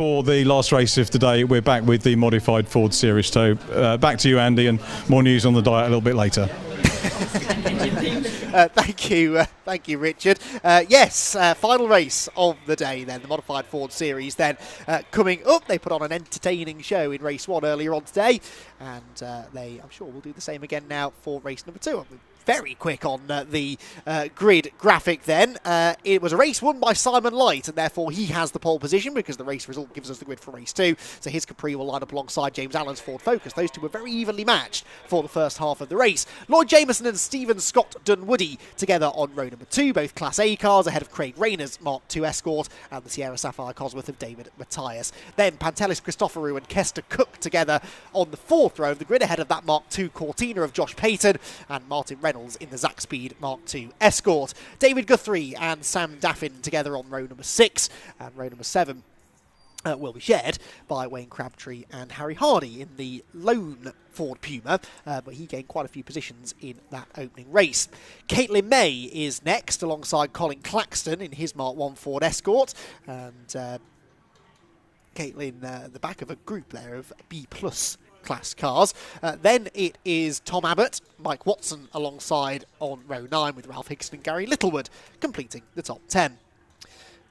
for the last race of today. We're back with the modified Ford Series. So back to you, Andy, and more news on the diet a little bit later. Thank you, Richard. Yes, final race of the day then, the modified Ford Series then coming up. They put on an entertaining show in race 1 earlier on today, and I'm sure will do the same again now for race number 2. Very quick on the grid graphic then. It was a race won by Simon Light, and therefore he has the pole position because the race result gives us the grid for race 2. So his Capri will line up alongside James Allen's Ford Focus. Those two were very evenly matched for the first half of the race. Lloyd Jameson and Stephen Scott Dunwoody together on row number 2, both Class A cars ahead of Craig Rayner's Mark II Escort and the Sierra Sapphire Cosworth of David Matthias. Then Pantelis Christoforou and Kester Cook together on the 4th row of the grid ahead of that Mark II Cortina of Josh Payton and Martin Reynolds in the Zack Speed Mark II Escort. David Guthrie and Sam Daffin together on row number 6, and row number 7 will be shared by Wayne Crabtree and Harry Hardy in the lone Ford Puma, but he gained quite a few positions in that opening race. Caitlin May is next alongside Colin Claxton in his Mark I Ford Escort, and Caitlin the back of a group there of B+ class cars. Then it is Tom Abbott, Mike Watson alongside on row 9 with Ralph Hickson and Gary Littlewood completing the top 10.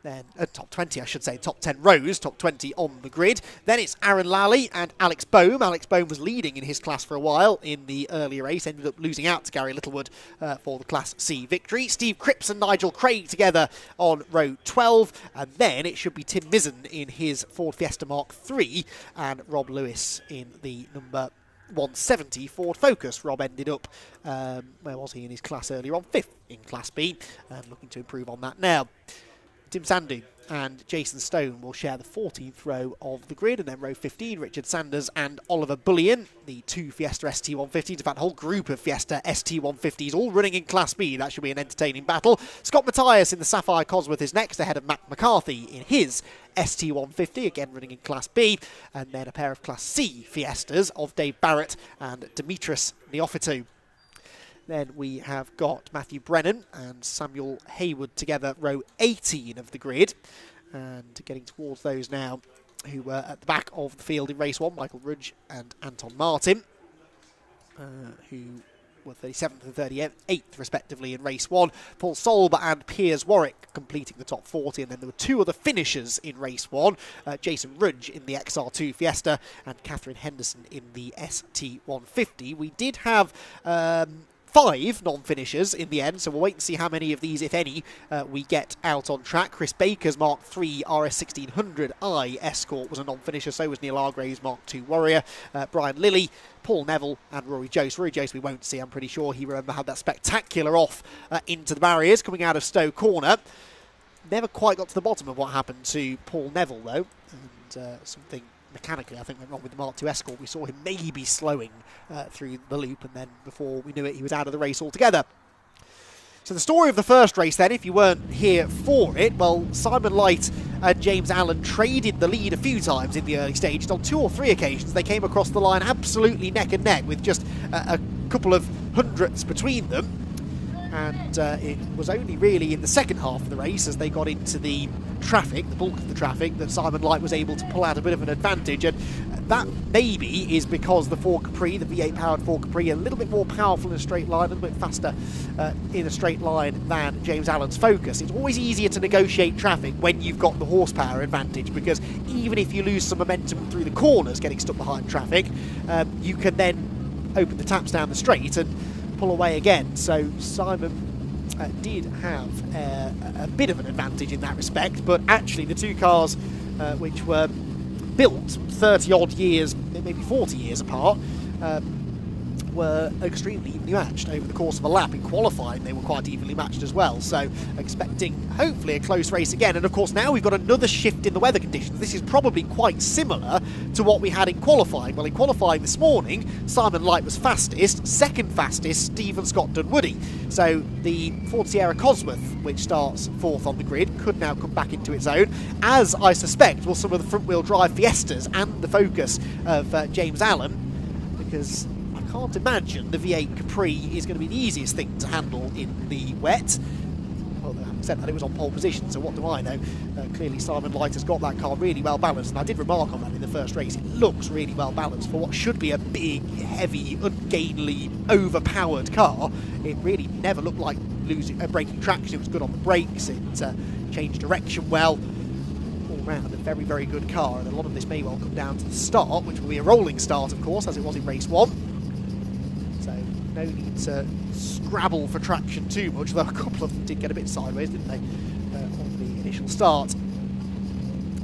Then top 20, I should say, top 10 rows, top 20 on the grid. Then it's Aaron Lally and Alex Boehm. Alex Boehm was leading in his class for a while in the earlier race, ended up losing out to Gary Littlewood for the Class C victory. Steve Cripps and Nigel Craig together on row 12, and then it should be Tim Mizzen in his Ford Fiesta Mark III and Rob Lewis in the number 170 Ford Focus. Rob ended up, where was he in his class earlier on? 5th in Class B, and looking to improve on that now. Tim Sandu and Jason Stone will share the 14th row of the grid, and then row 15, Richard Sanders and Oliver Bullion, the 2 Fiesta ST150s, in fact, a whole group of Fiesta ST150s, all running in Class B. That should be an entertaining battle. Scott Matthias in the Sapphire Cosworth is next, ahead of Matt McCarthy in his ST150, again running in Class B, and then a pair of Class C Fiestas of Dave Barrett and Dimitris Neophytou. Then we have got Matthew Brennan and Samuel Hayward together, row 18 of the grid. And getting towards those now who were at the back of the field in race 1, Michael Rudge and Anton Martin, who were 37th and 38th respectively in race 1. Paul Solber and Piers Warwick completing the top 40, and then there were 2 other finishers in race 1, Jason Rudge in the XR2 Fiesta and Catherine Henderson in the ST150. We did have 5 non-finishers in the end, so we'll wait and see how many of these, if any, we get out on track. Chris Baker's Mark III RS1600i Escort was a non-finisher, so was Neil Argrave's Mark II Warrior. Brian Lilly, Paul Neville and Rory Jose. Rory Jose we won't see, I'm pretty sure. He, remember, had that spectacular off into the barriers coming out of Stowe Corner. Never quite got to the bottom of what happened to Paul Neville, though, and something mechanically I think went wrong with the Mark II Escort. We saw him maybe slowing through the loop, and then before we knew it he was out of the race altogether. So the story of the first race then, if you weren't here for it, well, Simon Light and James Allen traded the lead a few times in the early stages. On 2 or 3 occasions they came across the line absolutely neck and neck with just a couple of hundredths between them. And it was only really in the second half of the race, as they got into the traffic, the bulk of the traffic, that Simon Light was able to pull out a bit of an advantage. And that maybe is because the Ford Capri, the V8 powered Ford Capri, a little bit more powerful in a straight line, a little bit faster in a straight line than James Allen's Focus. It's always easier to negotiate traffic when you've got the horsepower advantage, because even if you lose some momentum through the corners getting stuck behind traffic, you can then open the taps down the straight and pull away again. So Simon did have a bit of an advantage in that respect, but actually the 2 cars which were built 30 odd years, maybe 40 years apart, were extremely evenly matched over the course of a lap. In qualifying they were quite evenly matched as well, so expecting hopefully a close race again. And of course now we've got another shift in the weather conditions. This is probably quite similar to what we had in qualifying. Well, in qualifying this morning Simon Light was fastest, second fastest Stephen Scott Dunwoody. So the Ford Sierra Cosworth, which starts 4th on the grid, could now come back into its own, as I suspect will some of the front wheel drive Fiestas and the Focus of James Allen, because I can't imagine the V8 Capri is going to be the easiest thing to handle in the wet. Although having said that, it was on pole position, so what do I know? Clearly Simon Light has got that car really well balanced, and I did remark on that in the first race. It looks really well balanced for what should be a big, heavy, ungainly, overpowered car. It really never looked like breaking traction. It was good on the brakes, it changed direction well. All round a very, very good car, and a lot of this may well come down to the start, which will be a rolling start, of course, as it was in race 1. So no need to scrabble for traction too much, though a couple of them did get a bit sideways, didn't they, on the initial start.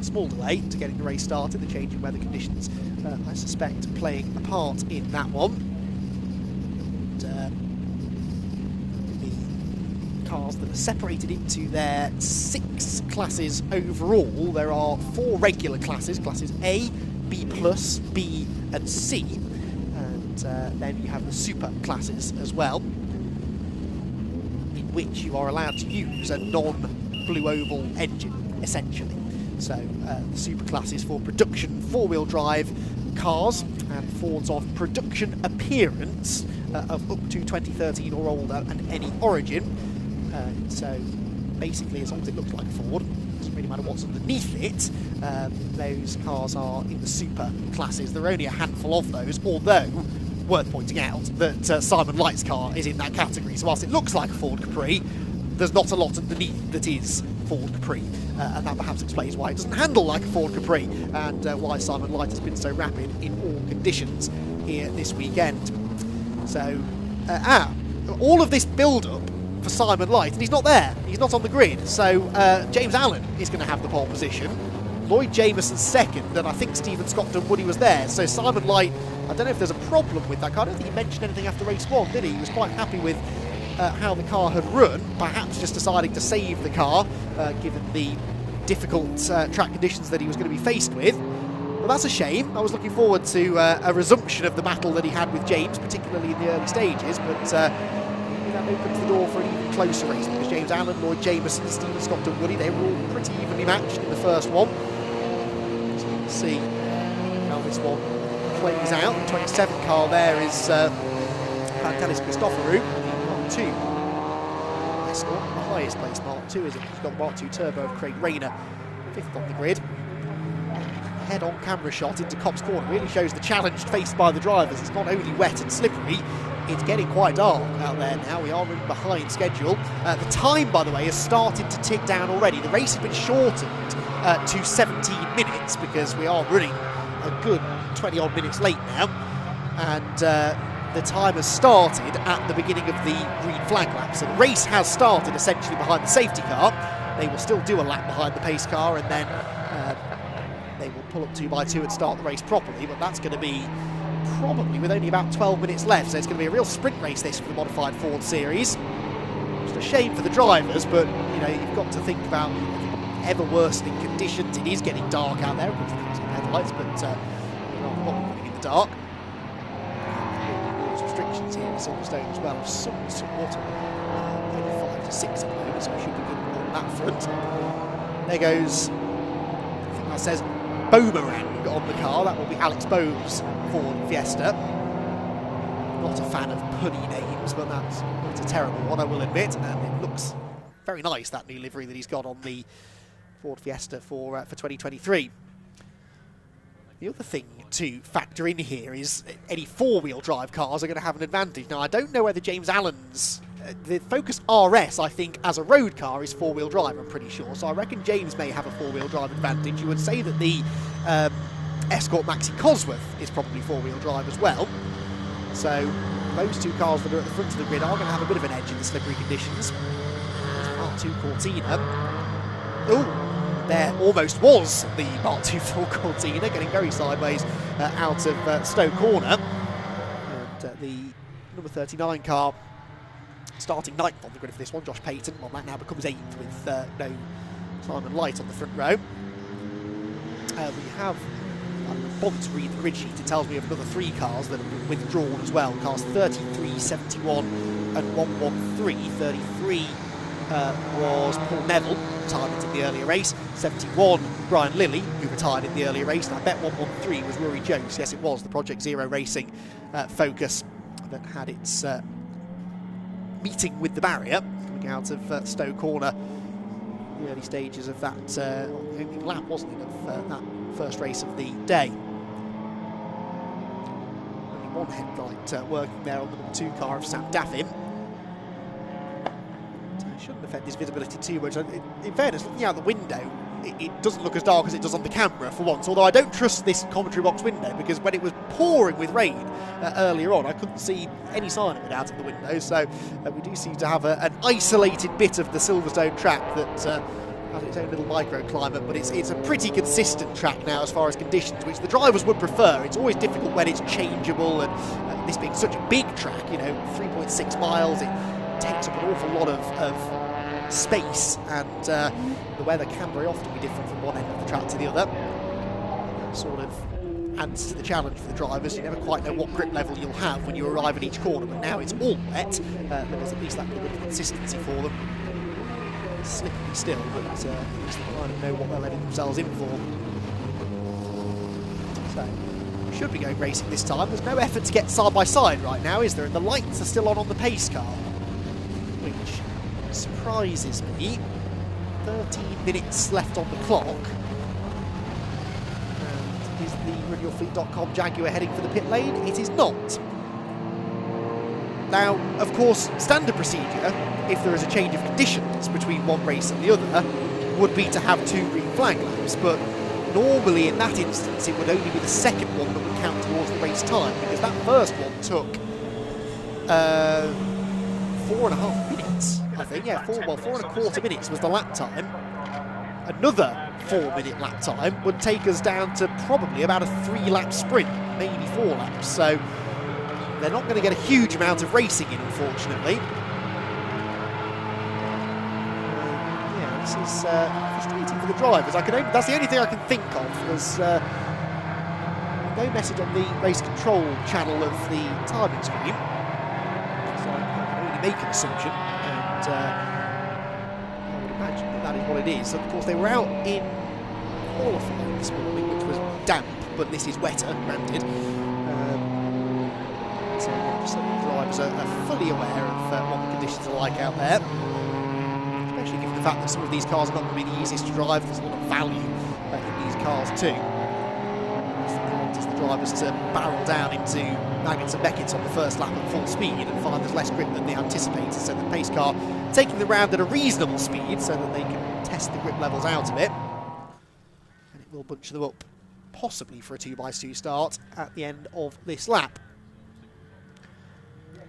Small delay to getting the race started, the change in weather conditions, I suspect, playing a part in that one. And, the cars that are separated into their 6 classes overall, there are 4 regular classes, classes A, B+, B and C, and then you have the super classes as well, in which you are allowed to use a non-blue oval engine, essentially. So the super classes for production 4-wheel drive cars and Fords of production appearance of up to 2013 or older and any origin. So basically, as long as it looks like a Ford, it doesn't really matter what's underneath it, those cars are in the super classes. There are only a handful of those, although worth pointing out that Simon Light's car is in that category. So whilst it looks like a Ford Capri, there's not a lot underneath that is Ford Capri, and that perhaps explains why it doesn't handle like a Ford Capri, and why Simon Light has been so rapid in all conditions here this weekend. So, all of this build-up for Simon Light, and he's not there, he's not on the grid, so James Allen is going to have the pole position, Lloyd Jameson second, and I think Stephen Scott Dunwoody was there, so Simon Light, I don't know if there's a problem with that car. I don't think he mentioned anything after race 1, did he? He was quite happy with how the car had run, perhaps just deciding to save the car given the difficult track conditions that he was going to be faced with. Well, that's a shame. I was looking forward to a resumption of the battle that he had with James, particularly in the early stages, but that opens the door for an even closer race, because James Allen, Lloyd Jameson, Stephen Scott Dunwoody, they were all pretty evenly matched in the first one. So we'll see how this one plays out. The 27 car there is Dennis Christoforou, Mark 2. Escort, the highest place Mark 2 is it? He's got Mark 2 Turbo of Craig Rayner, 5th on the grid. Head-on camera shot into Copse Corner really shows the challenge faced by the drivers. It's not only wet and slippery, it's getting quite dark out there now. We are running behind schedule. The time, by the way, has started to tick down already. The race has been shortened to 17 minutes because we are running a good 20-odd minutes late now. And the time has started at the beginning of the green flag lap. So the race has started essentially behind the safety car. They will still do a lap behind the pace car, and then they will pull up 2x2 and start the race properly, but that's going to be probably with only about 12 minutes left, so it's going to be a real sprint race this for the modified Ford series. Just a shame for the drivers, but you know, you've got to think about ever worsening conditions. It is getting dark out there, of course there's some headlights, but not running in the dark. There's restrictions here in Silverstone as well, somewhat only 5 to 6 at the moment, so we should be good on that front. There goes, I think that says Boomerang on the car. That will be Alex Bowe's Ford Fiesta. Not a fan of punny names, but that's not a terrible one, I will admit, and it looks very nice, that new livery that he's got on the Ford Fiesta for 2023. The other thing to factor in here is any 4-wheel drive cars are going to have an advantage. Now, I don't know whether James Allen's the Focus RS, I think, as a road car is 4-wheel drive, I'm pretty sure. So I reckon James may have a 4-wheel drive advantage. You would say that the Escort Maxi Cosworth is probably 4-wheel drive as well. So those two cars that are at the front of the grid are going to have a bit of an edge in the slippery conditions. There's Mark II Cortina. Oh, there almost was the Mark II Ford Cortina, getting very sideways out of Stowe Corner. And the number 39 car starting 9th on the grid for this one, Josh Payton. Well, that now becomes 8th with no Simon Light on the front row. We have, I'm bothered to read the grid sheet, it tells me of another 3 cars that have been withdrawn as well. Cars 33, 71 and 113. 33 was Paul Neville, retired in the earlier race. 71, Brian Lilly, who retired in the earlier race. And I bet 113 was Rory Jones. Yes, it was the Project Zero Racing Focus that had its meeting with the barrier coming out of Stowe Corner. The early stages of that opening lap, wasn't it, of that first race of the day. Only one headlight working there on the number 2 car of Sam Daffin. It shouldn't affect his visibility too much. In fairness, looking out the window, it doesn't look as dark as it does on the camera for once, although I don't trust this commentary box window, because when it was pouring with rain earlier on, I couldn't see any sign of it out of the window. So we do seem to have an isolated bit of the Silverstone track that has its own little microclimate, but it's a pretty consistent track now as far as conditions, which the drivers would prefer. It's always difficult when it's changeable, and this being such a big track, 3.6 miles, it takes up an awful lot of space, and the weather can very often be different from one end of the track to the other. That sort of adds to the challenge for the drivers. You never quite know what grip level you'll have when you arrive at each corner, but now it's all wet. There's at least that little bit of consistency for them. It's slippery still, but at least they kind of know what they're letting themselves in for. So, we should be going racing this time. There's no effort to get side by side right now, is there? And the lights are still on the pace car, which surprises me. 13 minutes left on the clock. And is the RunYourFleet.com Jaguar heading for the pit lane? It is not. Now, of course, standard procedure, if there is a change of conditions between one race and the other, would be to have 2 green flag laps, but normally in that instance it would only be the second one that would count towards the race time, because that first one took 4.5 minutes, I think. Yeah, 4.25 minutes was the lap time. Another 4-minute lap time would take us down to probably about a 3-lap sprint, maybe 4 laps. So they're not going to get a huge amount of racing in, unfortunately. Yeah, this is frustrating for the drivers. That's the only thing I can think of. There's no message on the race control channel of the timing screen, so I can only make an assumption, and I would imagine that is what it is. Of course, they were out in qualifying this morning, which was damp, but this is wetter, granted. So just so the drivers are fully aware of what the conditions are like out there, especially given the fact that some of these cars are not going to be the easiest to drive. There's a lot of value in these cars too. The drivers to barrel down into Maggots and Beckett's on the first lap at full speed and find there's less grip than they anticipated, so the pace car taking the round at a reasonable speed so that they can test the grip levels out of it, and it will bunch them up possibly for a 2x2 start at the end of this lap.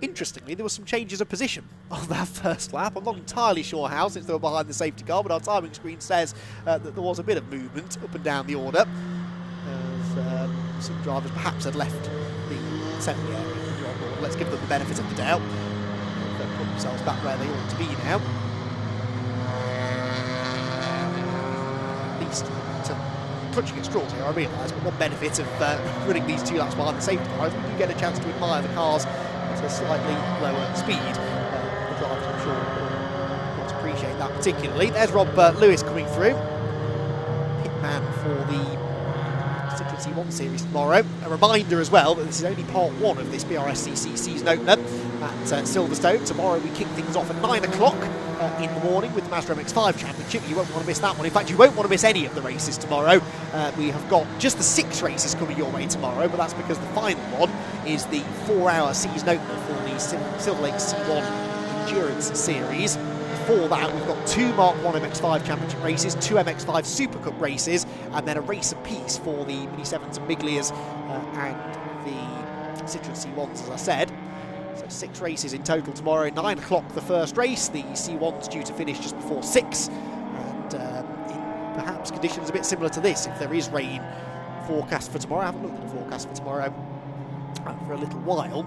Interestingly, there were some changes of position on that first lap. I'm not entirely sure how, since they were behind the safety car, but our timing screen says that there was a bit of movement up and down the order, as some drivers perhaps had left the assembly area. Let's give them the benefit of the doubt. They'll put themselves back where they ought to be now. At least clutching at straws here, I realise, but one benefit of running these 2 laps behind the safety car is we do get a chance to admire the cars at a slightly lower speed. The drivers, I'm sure, will not appreciate that particularly. There's Rob Lewis coming through, pitman for the Citroen C1 series tomorrow. A reminder as well that this is only part 1 of this BRSCC season opener at Silverstone. Tomorrow we kick things off at 9 o'clock in the morning with the Mazda MX-5 Championship. You won't want to miss that one. In fact, you won't want to miss any of the races tomorrow. We have got just the 6 races coming your way tomorrow, but that's because the final one is the 4-hour season opener for the Silver Lake C1 Endurance Series. Before that, we've got 2 Mark 1 MX-5 Championship races, 2 MX-5 Super Cup races, and then a race apiece for the Mini 7s and Miglias and the Citroen C1s, as I said. So 6 races in total tomorrow. 9 o'clock the first race. The C1's due to finish just before 6, and in perhaps conditions a bit similar to this, if there is rain forecast for tomorrow. I haven't looked at the forecast for tomorrow for a little while.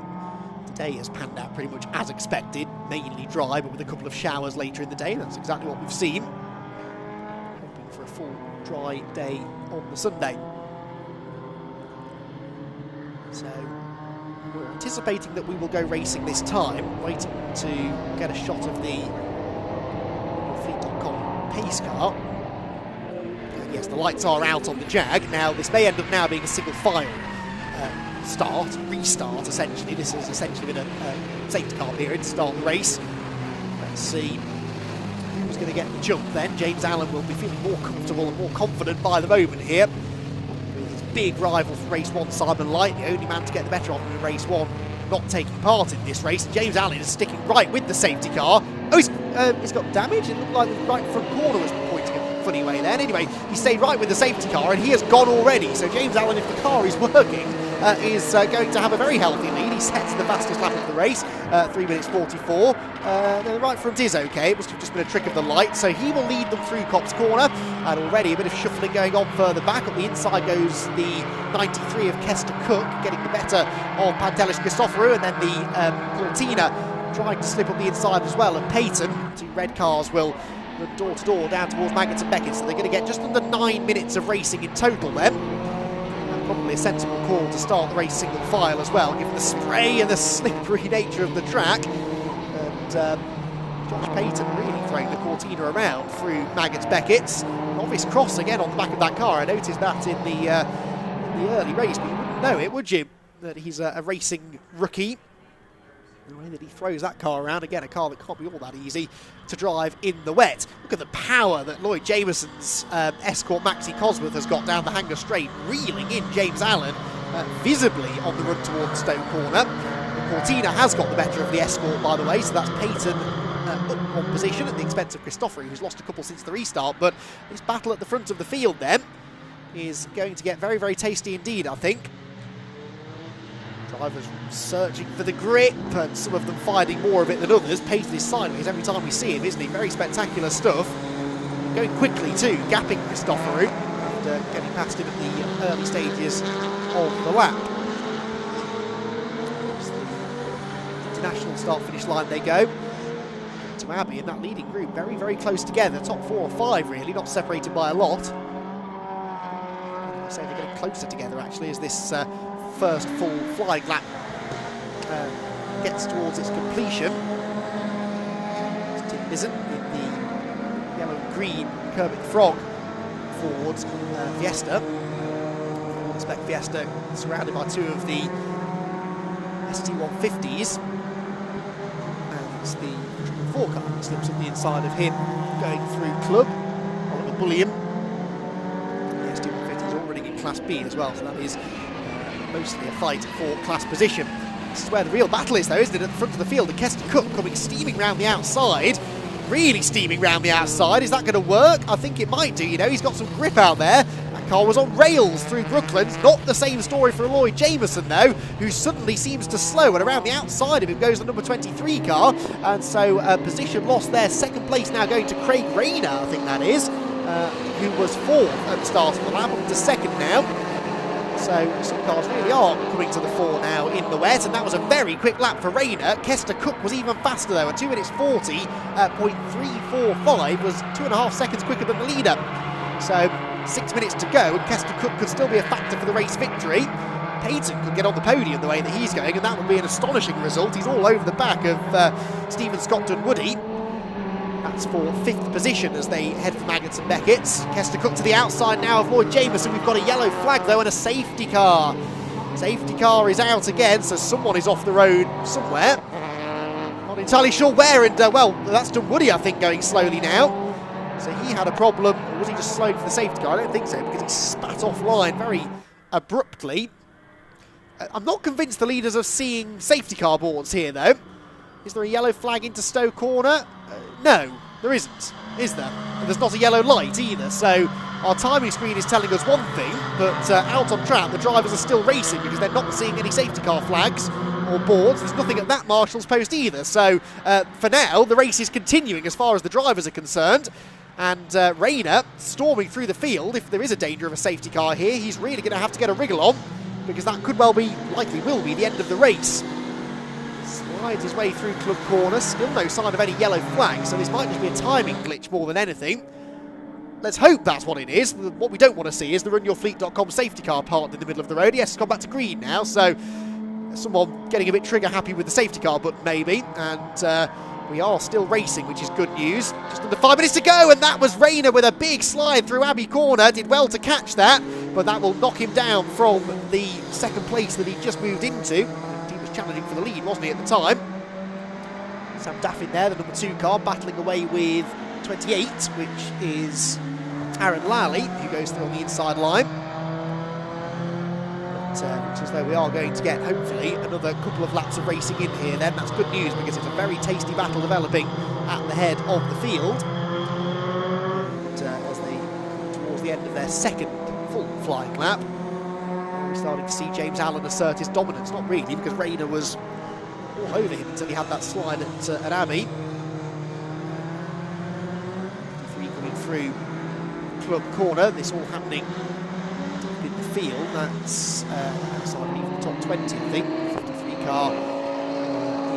Today has panned out pretty much as expected, mainly dry, but with a couple of showers later in the day. That's exactly what we've seen. Hoping for a full dry day on the Sunday. So we're anticipating that we will go racing this time, waiting to get a shot of the Fleet.com pace car. Yes, the lights are out on the Jag. Now, this may end up now being a single file restart essentially. This has essentially been a safety car period to start the race. Let's see who's going to get the jump then. James Allen will be feeling more comfortable and more confident by the moment here. With his big rival for race 1, Simon Light, the only man to get the better of him in race 1, not taking part in this race. James Allen is sticking right with the safety car. Oh, he's got damage. It looked like the right front corner was pointing a funny way then. Anyway, he stayed right with the safety car and he has gone already. So James Allen, if the car is working, is going to have a very healthy lead. He sets the fastest lap of the race, 3 minutes 44. The right front is okay. It must have just been a trick of the light. So he will lead them through Copse Corner. And already a bit of shuffling going on further back. Up the inside goes the 93 of Kester Cook, getting the better of Pantelis Christoforou. And then the Cortina trying to slip up the inside as well. And Peyton, 2 red cars will run door to door down towards Maggots and Beckett. So they're going to get just under 9 minutes of racing in total then. Probably a sensible call to start the race single file as well, given the spray and the slippery nature of the track. And Josh Payton really throwing the Cortina around through Maggots Beckett's. An obvious cross again on the back of that car. I noticed that in the early race, but you wouldn't know it, would you? That he's a racing rookie. The way that he throws that car around, again, a car that can't be all that easy to drive in the wet. Look at the power that Lloyd Jamieson's Escort Maxi Cosworth has got down the Hanger Straight, reeling in James Allen visibly on the run towards Stowe Corner. The Cortina has got the better of the Escort, by the way, so that's Peyton up on position at the expense of Christoforou, who's lost a couple since the restart. But this battle at the front of the field then is going to get very, very tasty indeed, I think. Drivers searching for the grip, and some of them finding more of it than others. Peyton is sideways every time we see him, isn't he? Very spectacular stuff. Going quickly too, gapping Christoforou after getting past him at the early stages of the lap. International start-finish line they go. To Abbey and that leading group, very, very close together. Top 4 or 5 really, not separated by a lot. I'd say they're getting closer together actually as this first full flying lap gets towards its completion. Tim Mizzen in the yellow and green Kermit the Frog Ford Fiesta. Spec Fiesta surrounded by 2 of the ST150s. And it's the 4 car that slips up the inside of him going through club. Oliver Bullion. The ST150 is already in Class B as well, so that is mostly a fight for class position. This is where the real battle is though, isn't it? At the front of the field, the Kester Cook coming steaming round the outside. Really steaming round the outside. Is that going to work? I think it might do, you know. He's got some grip out there. That car was on rails through Brooklands. Not the same story for Lloyd Jamieson though, who suddenly seems to slow, and around the outside of him goes the number 23 car. And so position lost there. Second place now going to Craig Rayner, I think that is, who was 4th at the start of the lap, up to 2nd now. So some cars really are coming to the fore now in the wet, and that was a very quick lap for Rayner. Kester Cook was even faster though, at 2 minutes 40.345 was 2.5 seconds quicker than the leader. So 6 minutes to go, and Kester Cook could still be a factor for the race victory. Peyton could get on the podium the way that he's going, and that would be an astonishing result. He's all over the back of Stephen Scott Dunwoody. That's for 5th position as they head for Maggots and Beckett's. Kester Cook to the outside now of Lloyd Jamieson. We've got a yellow flag though and a safety car. Safety car is out again, so someone is off the road somewhere. Not entirely sure where, and well, that's Dunwoody I think going slowly now. So he had a problem, or was he just slowed for the safety car? I don't think so, because he spat offline very abruptly. I'm not convinced the leaders are seeing safety car boards here though. Is there a yellow flag into Stowe Corner? No, there isn't, is there? And there's not a yellow light either, so our timing screen is telling us one thing, but out on track the drivers are still racing because they're not seeing any safety car flags or boards. There's nothing at that marshal's post either, so for now the race is continuing as far as the drivers are concerned. And Rayner storming through the field. If there is a danger of a safety car here, he's really going to have to get a wriggle on, because that could well be, likely will be, the end of the race. Slides his way through Club Corner, still no sign of any yellow flag, so this might just be a timing glitch more than anything. Let's hope that's what it is. What we don't want to see is the RunYourFleet.com safety car parked in the middle of the road. Yes, it's gone back to green now, so someone getting a bit trigger happy with the safety car button maybe, and we are still racing, which is good news. Just under 5 minutes to go, and that was Rayner with a big slide through Abbey Corner. Did well to catch that. but that will knock him down from the second place that he just moved into. He was challenging for the lead, wasn't he, at the time? Sam Daffin there, the number 2 car, battling away with 28, which is Aaron Lally, who goes through on the inside line. But looks as though we are going to get, hopefully, another couple of laps of racing in here then. That's good news, because it's a very tasty battle developing at the head of the field. And as they come towards the end of their second full flying lap, we're starting to see James Allen assert his dominance. Not really, because Rayner was all over him until he had that slide at Abbey. 53 coming through Club Corner. This all happening in the field. That's outside even the top 20, I think. 53 car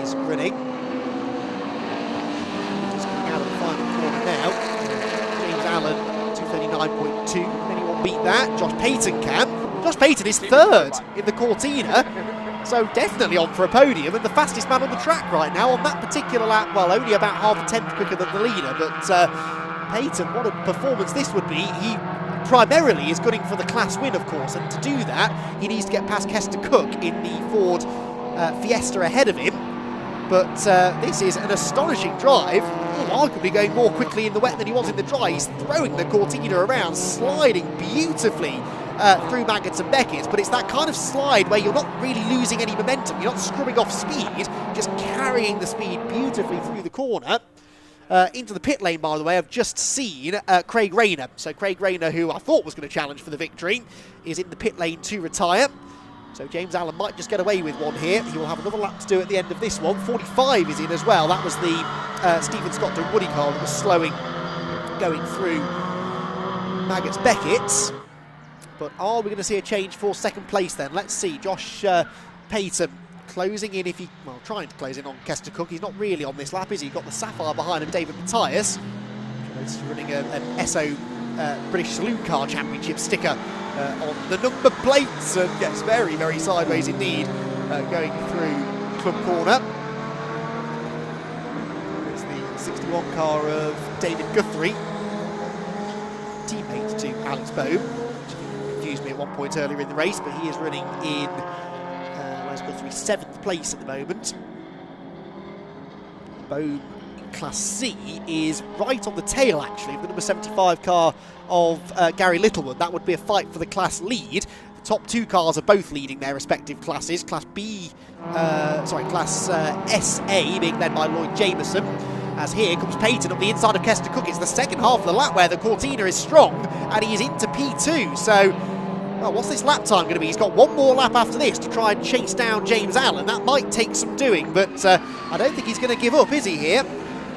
is running. Just coming out of the final corner now. James Allen, 239.2. Can anyone beat that? Josh Payton can. Josh Payton is third in the Cortina, so definitely on for a podium, and the fastest man on the track right now on that particular lap. Well, only about half a tenth quicker than the leader, but Payton, what a performance this would be. He primarily is gunning for the class win, of course, and to do that, he needs to get past Kester Cook in the Ford Fiesta ahead of him. But this is an astonishing drive, arguably going more quickly in the wet than he was in the dry. He's throwing the Cortina around, sliding beautifully through Maggots and Beckett's, but it's that kind of slide where you're not really losing any momentum, you're not scrubbing off speed, just carrying the speed beautifully through the corner. Into the pit lane, by the way, I've just seen Craig Rayner. So Craig Rayner, who I thought was going to challenge for the victory, is in the pit lane to retire. So James Allen might just get away with one here. He will have another lap to do at the end of this one. 45 is in as well. That was the Stephen Scott and Woody car that was slowing going through Maggots Beckett's. But are we going to see a change for second place then? Let's see. Josh Payton closing in, trying to close in on Kester Cook. He's not really on this lap, is he? Got the Sapphire behind him, David Matthias. He's running an SO British Saloon Car Championship sticker on the number plates, and gets very, very sideways indeed going through Club Corner. It's the 61 car of David Guthrie, teammate to Alex Bohm, which confused me at one point earlier in the race, but he is running in where's Guthrie? 7th place at the moment. Bohm Class C is right on the tail, actually, of the number 75 car of Gary Littlewood. That would be a fight for the class lead. The top 2 cars are both leading their respective classes. Class SA being led by Lloyd Jameson. As here comes Payton up the inside of Kester Cook. It's the second half of the lap where the Cortina is strong, and he is into P2. So, well, what's this lap time going to be? He's got one more lap after this to try and chase down James Allen. That might take some doing, but I don't think he's going to give up, is he, here?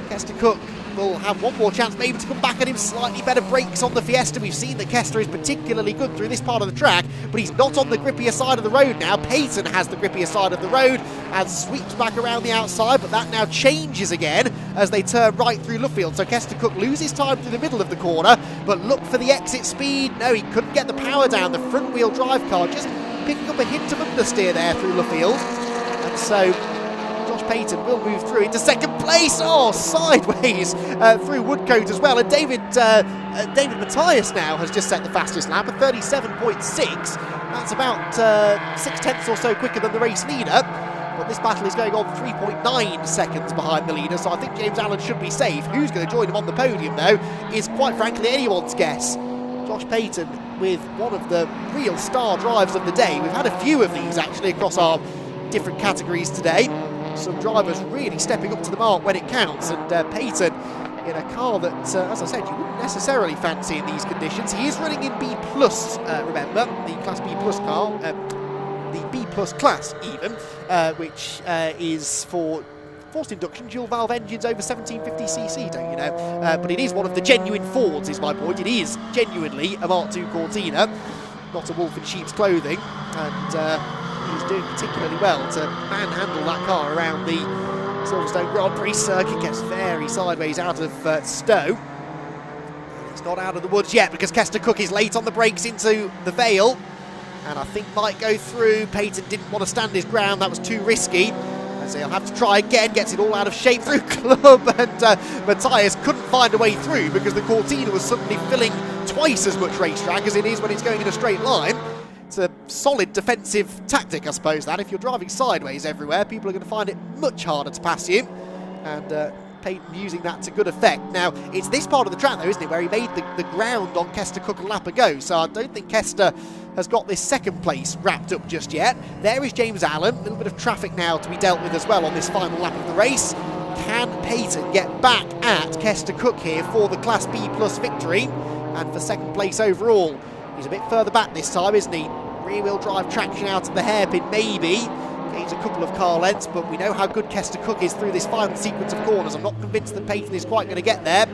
Kester Cook will have one more chance maybe to come back at him. Slightly better brakes on the Fiesta. We've seen that Kester is particularly good through this part of the track, but he's not on the grippier side of the road now. Payton has the grippier side of the road and sweeps back around the outside, but that now changes again as they turn right through Luffield. So Kester Cook loses time through the middle of the corner, but look for the exit speed. No, he couldn't get the power down. The front wheel drive car just picking up a hint of understeer there through Luffield. And so Josh Payton will move through into second place. Oh, sideways through Woodcote as well. And David Matthias now has just set the fastest lap at 37.6. That's about 6/10 or so quicker than the race leader. But this battle is going on 3.9 seconds behind the leader, so I think James Allen should be safe. Who's going to join him on the podium, though, is quite frankly anyone's guess. Josh Payton with one of the real star drives of the day. We've had a few of these, actually, across our different categories today. Some drivers really stepping up to the mark when it counts, and Payton in a car that, as I said, you wouldn't necessarily fancy in these conditions. He is running in B+, remember, the Class B+ car, the B+ class even, which is for forced induction dual valve engines over 1750cc, don't you know? But it is one of the genuine Fords, is my point. It is genuinely a Mark II Cortina, not a wolf in sheep's clothing, and he's doing particularly well to manhandle that car around the Silverstone Grand Prix circuit. Gets very sideways out of Stowe. It's not out of the woods yet because Kester Cook is late on the brakes into the Vale, and I think might go through. Payton didn't want to stand his ground, that was too risky. As he'll have to try again, gets it all out of shape through club, and Matthias couldn't find a way through because the Cortina was suddenly filling twice as much racetrack as it is when it's going in a straight line. It's a solid defensive tactic, I suppose, that. If you're driving sideways everywhere, people are going to find it much harder to pass you. And Peyton using that to good effect. Now, it's this part of the track, though, isn't it, where he made the ground on Kester Cook a lap ago. So I don't think Kester has got this second place wrapped up just yet. There is James Allen. A little bit of traffic now to be dealt with as well on this final lap of the race. Can Peyton get back at Kester Cook here for the Class B Plus victory and for second place overall? He's a bit further back this time, isn't he? Rear-wheel drive traction out of the hairpin, maybe. Gains a couple of car lengths, but we know how good Kester Cook is through this final sequence of corners. I'm not convinced that Peyton is quite going to get there.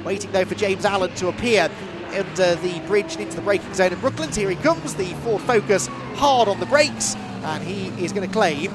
Waiting, though, for James Allen to appear under the bridge into the braking zone at Brooklands. Here he comes, the Ford Focus hard on the brakes, and he is going to claim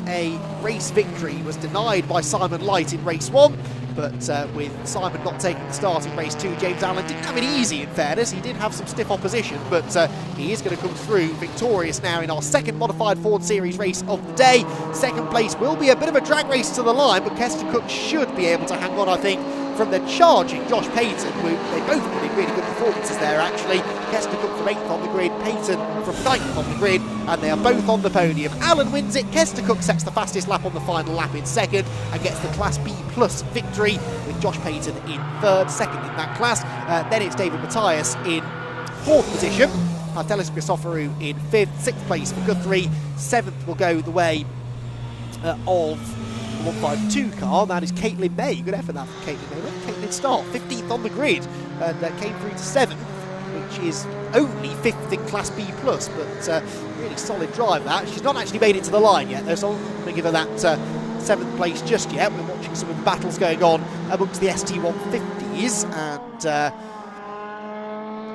a race victory. He was denied by Simon Light in race 1, but with Simon not taking the start in race 2, James Allen didn't have it easy, in fairness. He did have some stiff opposition, but he is going to come through victorious now in our second modified Ford Series race of the day. Second place will be a bit of a drag race to the line, but Kester Cook should be able to hang on, I think, from the charging Josh Payton, who they both put in really good performances there, actually. Kester Cook from 8th on the grid, Payton from 9th on the grid, and they are both on the podium. Allen wins it, Kester Cook sets the fastest lap on the final lap in second and gets the Class B Plus victory, with Josh Payton in third, second in that class. Then it's David Matthias in fourth position, Partelis Christoforou in fifth, sixth place for Guthrie, seventh will go the way of 152 car, that is Caitlin May. Good effort that from Caitlin May. Where did Caitlin start? 15th on the grid, and came through to 7th, which is only 5th in Class B+, but really solid drive that. She's not actually made it to the line yet, though, so I'm not going to give her that 7th place just yet. We're watching some of the battles going on amongst the ST150s, and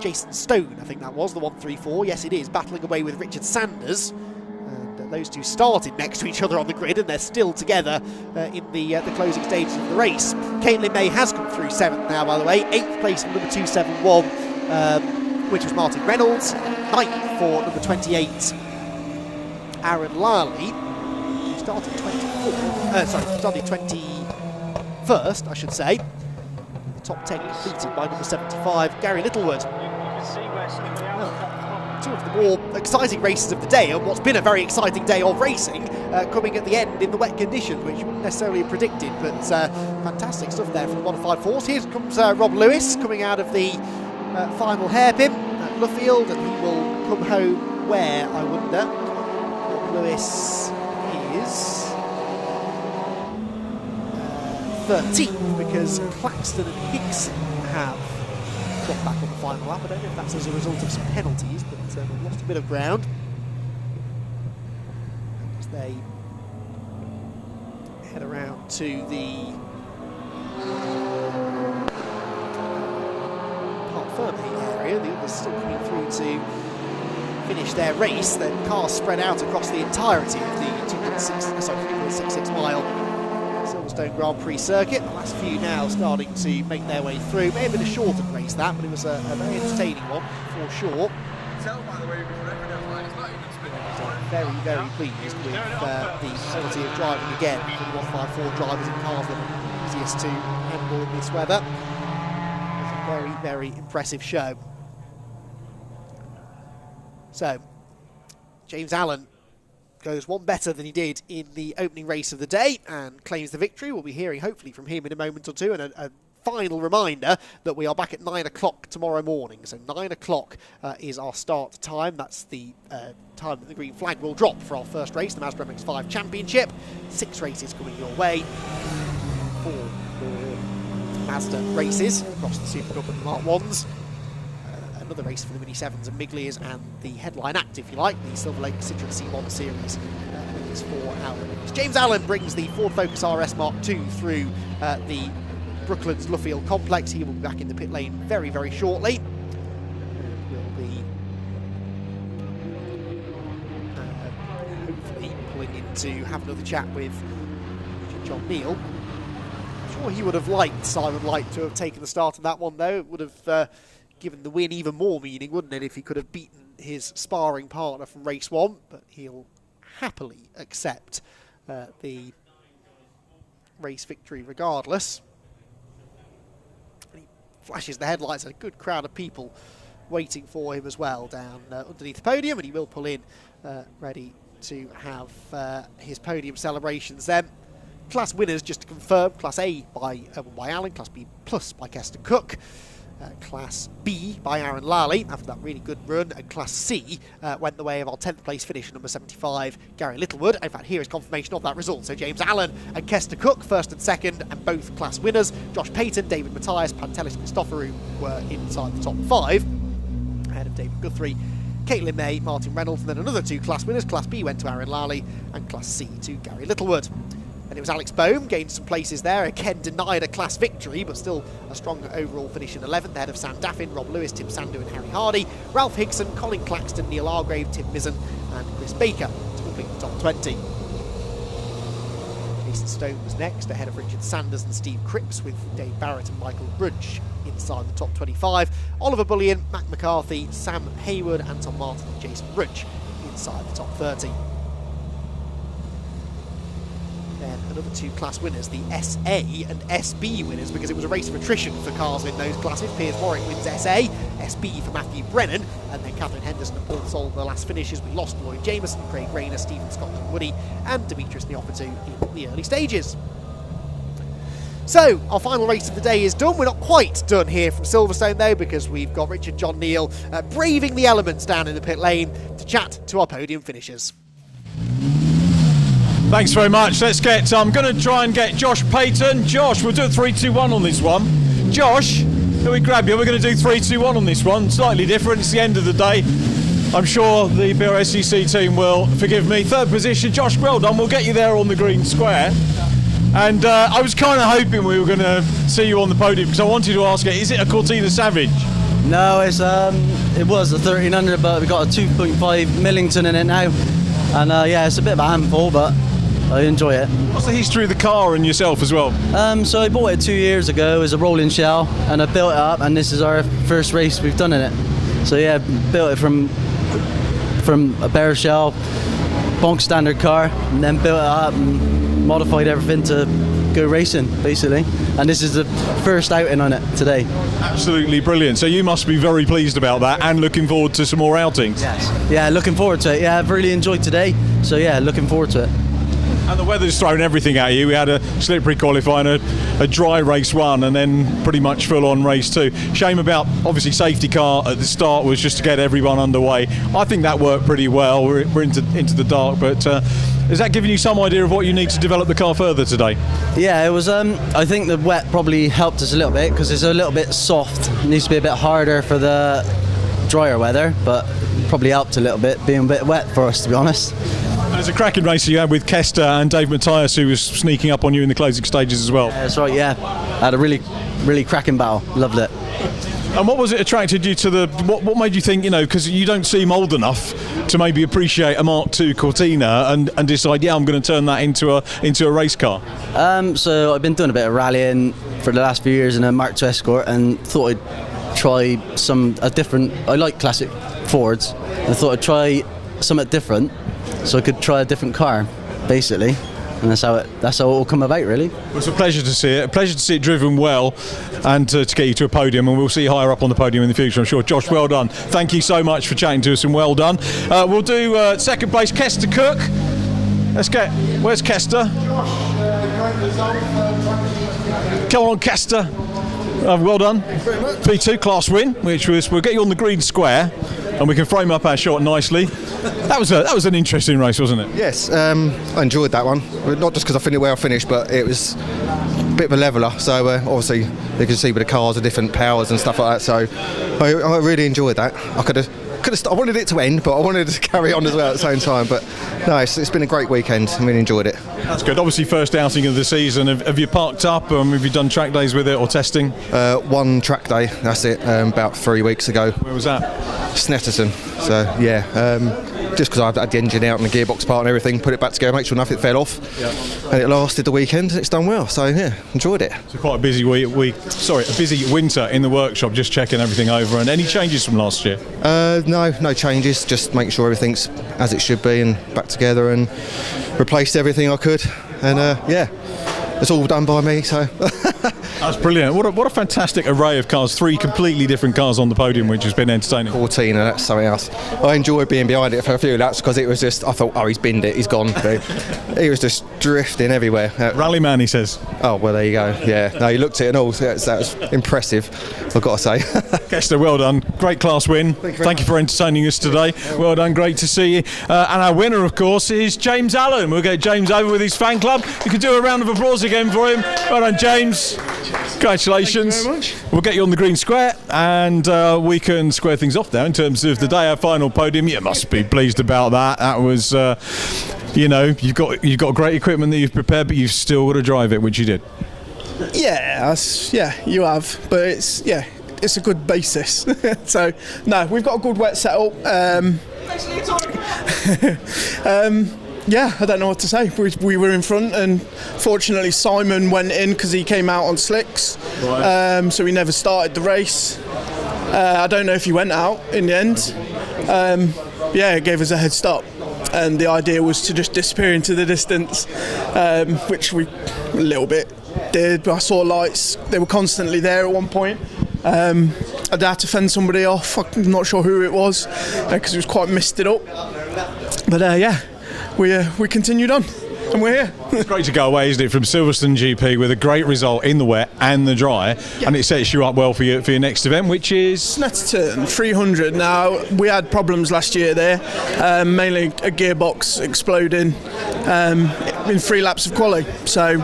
Jason Stone, I think that was, the 134. Yes, it is, battling away with Richard Sanders. Those two started next to each other on the grid, and they're still together in the closing stages of the race. Caitlin May has come through 7th now, by the way. 8th place for number 271, which was Martin Reynolds. 9th for number 28, Aaron Lally, who started 21st, I should say. The top 10 completed by number 75, Gary Littlewood. Two of the more exciting races of the day, and what's been a very exciting day of racing, coming at the end in the wet condition, which you wouldn't necessarily have predicted, but fantastic stuff there from the modified force. Here comes Rob Lewis coming out of the final hairpin at Luffield, and he will come home where, I wonder. Rob Lewis is 13th, because Claxton and Hickson have got back on the final lap. I don't know if that's as a result of some penalties, but they've lost a bit of ground as they head around to the Parc Ferme area. The others still coming through to finish their race. The cars spread out across the entirety of the 3.66 mile Silverstone Grand Prix circuit. The last few now starting to make their way through. May have been a shortened race that, but it was a very entertaining one for sure. Very, very pleased with the quality of driving again for the 154 drivers in cars that are easiest to handle in this weather. It's a very, very impressive show. So, James Allen goes one better than he did in the opening race of the day and claims the victory. We'll be hearing hopefully from him in a moment or two, and a final reminder that we are back at 9 o'clock tomorrow morning. So 9 o'clock is our start time. That's the time that the green flag will drop for our first race, the Mazda MX-5 Championship. 6 races coming your way. 4 Mazda races across the Super Cup and the Mark 1s. Another race for the Mini 7s and Miglias, and the headline act, if you like, the Silver Lake Citroen C1 Series is for our winners. James Allen brings the Ford Focus RS Mark II through the Brooklands Luffield complex. He will be back in the pit lane very, very shortly. We'll be hopefully pulling in to have another chat with John Neal. I'm sure he would have liked Simon Light to have taken the start of that one, though. It would have given the win even more meaning, wouldn't it, if he could have beaten his sparring partner from race 1, but he'll happily accept the race victory regardless. And he flashes the headlights at a good crowd of people waiting for him as well down underneath the podium, and he will pull in ready to have his podium celebrations then. Class winners, just to confirm: Class A by Allen, Class B plus by Kester Cook, Class B by Aaron Lally after that really good run, and Class C went the way of our 10th place finisher, number 75, Gary Littlewood. In fact, here is confirmation of that result. So James Allen and Kester Cook, first and second, and both class winners. Josh Payton, David Matthias, Pantelis Christoforou were inside the top 5, ahead of David Guthrie, Caitlin May, Martin Reynolds, and then another 2 class winners. Class B went to Aaron Lally, and Class C to Gary Littlewood. And it was Alex Boehm, gained some places there, again denied a class victory, but still a strong overall finish in 11th, ahead of Sam Daffin, Rob Lewis, Tim Sandu and Harry Hardy, Ralph Higson, Colin Claxton, Neil Argrave, Tim Mizzen and Chris Baker to complete the top 20. Jason Stone was next, ahead of Richard Sanders and Steve Cripps, with Dave Barrett and Michael Rudge inside the top 25. Oliver Bullion, Mac McCarthy, Sam Hayward, Anton Martin and Jason Rudge inside the top 30. Then another 2 class winners, the SA and SB winners, because it was a race of attrition for cars in those classes. Piers Warwick wins SA, SB for Matthew Brennan, and then Catherine Henderson and Paul Sol the last finishes. We lost Lloyd Jameson, Craig Rayner, Stephen Scott and Woody, and Demetrius Neophytou in the early stages. So, our final race of the day is done. We're not quite done here from Silverstone though, because we've got Richard John Neal braving the elements down in the pit lane to chat to our podium finishers. Thanks very much. Let's get, I'm going to try and get Josh Payton. Josh, we'll do a 3-2-1 on this one. Josh, can we grab you? We're going to do 3-2-1 on this one. Slightly different. It's the end of the day. I'm sure the BRSCC team will forgive me. 3rd position, Josh, well done. We'll get you there on the green square. And I was kind of hoping we were going to see you on the podium, because I wanted to ask you, is it a Cortina Savage? No, it was a 1300, but we've got a 2.5 Millington in it now. And yeah, it's a bit of a handful, but I enjoy it. What's the history of the car and yourself as well? So I bought it 2 years ago as a rolling shell, and I built it up, and this is our first race we've done in it. So yeah, built it from a bare shell, bonk standard car, and then built it up and modified everything to go racing, basically. And this is the first outing on it today. Absolutely brilliant. So you must be very pleased about that and looking forward to some more outings. Yes. Yeah, looking forward to it. Yeah, I've really enjoyed today. So yeah, looking forward to it. And the weather's thrown everything at you. We had a slippery qualifying, a dry race 1, and then pretty much full on race 2. Shame about, obviously, safety car at the start was just to get everyone underway. I think that worked pretty well. We're into the dark, but has that given you some idea of what you need to develop the car further today? Yeah, it was. I think the wet probably helped us a little bit, because it's a little bit soft. It needs to be a bit harder for the drier weather, but probably helped a little bit being a bit wet for us, to be honest. There's a cracking race you had with Kester and Dave Matthias, who was sneaking up on you in the closing stages as well. Yeah, that's right, yeah. I had a really cracking battle. Loved it. And what was it attracted you to what made you think, because you don't seem old enough to maybe appreciate a Mark II Cortina and decide, yeah, I'm going to turn that into a race car? So I've been doing a bit of rallying for the last few years in a Mark II Escort, and thought I'd try a different. I like classic Fords. I thought I'd try something different, so I could try a different car, basically. And that's how it all come about, really. Well, it's a pleasure to see it. A pleasure to see it driven well, and to get you to a podium. And we'll see you higher up on the podium in the future, I'm sure. Josh, well done. Thank you so much for chatting to us, and well done. We'll do second place, Kester Cook. Where's Kester? Come on, Kester. Well done. Thanks very much. P2 class win, we'll get you on the green square, and we can frame up our shot nicely. That was an interesting race, wasn't it? Yes, I enjoyed that one. Not just because I finished where I finished, but it was a bit of a leveller. So obviously you can see with the cars, the different powers and stuff like that. So I really enjoyed that. I wanted it to end, but I wanted to carry on as well at the same time. But no, it's been a great weekend. I really enjoyed it. That's good. Obviously, first outing of the season. Have you parked up, have you done track days with it or testing? One track day. That's it. About 3 weeks ago. Where was that? Snetterton. So yeah. Just because I had the engine out and the gearbox part and everything, put it back together, make sure nothing fell off. Yep. And it lasted the weekend, and it's done well. So yeah, enjoyed it. So quite a busy a busy winter in the workshop, just checking everything over. And any changes from last year? No changes. Just making sure everything's as it should be and back together, and replaced everything I could. And yeah, it's all done by me. So That's brilliant. What a fantastic array of cars. 3 completely different cars on the podium, which has been entertaining. 14, and that's something else. I enjoyed being behind it for a few laps because it was just, I thought, oh, he's binned it, he's gone. He was just drifting everywhere. Rally man, he says. Oh, well, there you go. Yeah, no, you looked at it and all. So that was impressive, I've got to say. Kester, well done. Great class win. Thank you for entertaining us today. Well done. Great to see you. And our winner, of course, is James Allen. We'll get James over with his fan club. You could do a round of applause again for him. Well done, James. Congratulations. Thank you very much. We'll get you on the green square, and we can square things off now in terms of the day, our final podium. You must be pleased about that. That was, you've got great equipment that you've prepared, but you've still got to drive it, which you did. Yeah, you have, but it's a good basis. So no, we've got a good wet setup. Yeah, I don't know what to say. We were in front, and fortunately Simon went in because he came out on slicks. Right. So he never started the race. I don't know if he went out in the end. It gave us a head start, and the idea was to just disappear into the distance, which we a little bit did. But I saw lights; they were constantly there at one point. I'd had to fend somebody off. I'm not sure who it was because it was quite misted up. But we continued on, and we're here. It's great to go away, isn't it, from Silverstone GP with a great result in the wet and the dry, and it sets you up well for your next event, which is Snetterton 300. Now, we had problems last year there, mainly a gearbox exploding in 3 laps of quali. So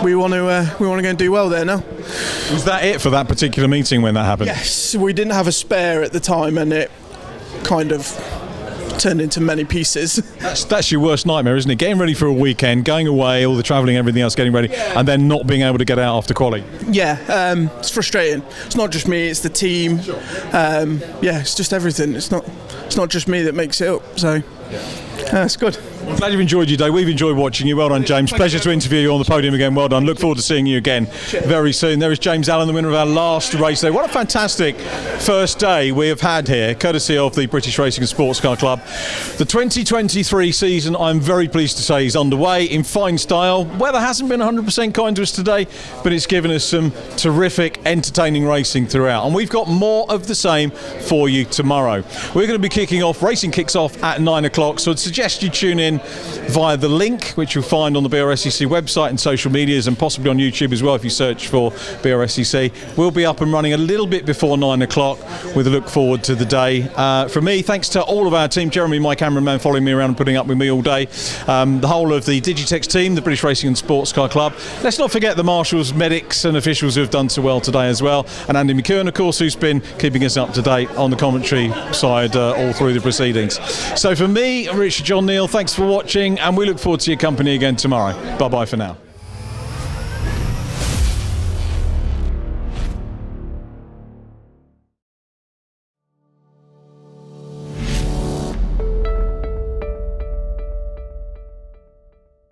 we want to go and do well there now. Was that it for that particular meeting when that happened? Yes, we didn't have a spare at the time, and it kind of turned into many pieces. That's your worst nightmare, isn't it? Getting ready for a weekend, going away, all the travelling, everything else, getting ready, and then not being able to get out after quali. Yeah, it's frustrating. It's not just me; it's the team. It's just everything. It's not just me that makes it up. So it's good. I'm glad you've enjoyed your day. We've enjoyed watching you. Well done, James. Pleasure to interview you on the podium again. Well done. Look forward to seeing you again very soon. There is James Allen, the winner of our last race day. What a fantastic first day we have had here, courtesy of the British Racing and Sports Car Club. The 2023 season, I'm very pleased to say, is underway in fine style. Weather hasn't been 100% kind to us today, but it's given us some terrific, entertaining racing throughout. And we've got more of the same for you tomorrow. We're going to be kicking off, racing kicks off at 9 o'clock, so I'd suggest you tune in via the link, which you'll find on the BRSCC website and social medias, and possibly on YouTube as well if you search for BRSCC. We'll be up and running a little bit before 9 o'clock with a look forward to the day. From me, thanks to all of our team, Jeremy, my cameraman, following me around and putting up with me all day, the whole of the Digitex team, the British Racing and Sports Car Club. Let's not forget the marshals, medics and officials who have done so well today as well, and Andy McKeown, of course, who's been keeping us up to date on the commentary side all through the proceedings. So for me, Richard John Neal, thanks for watching, and we look forward to your company again tomorrow. Bye bye for now.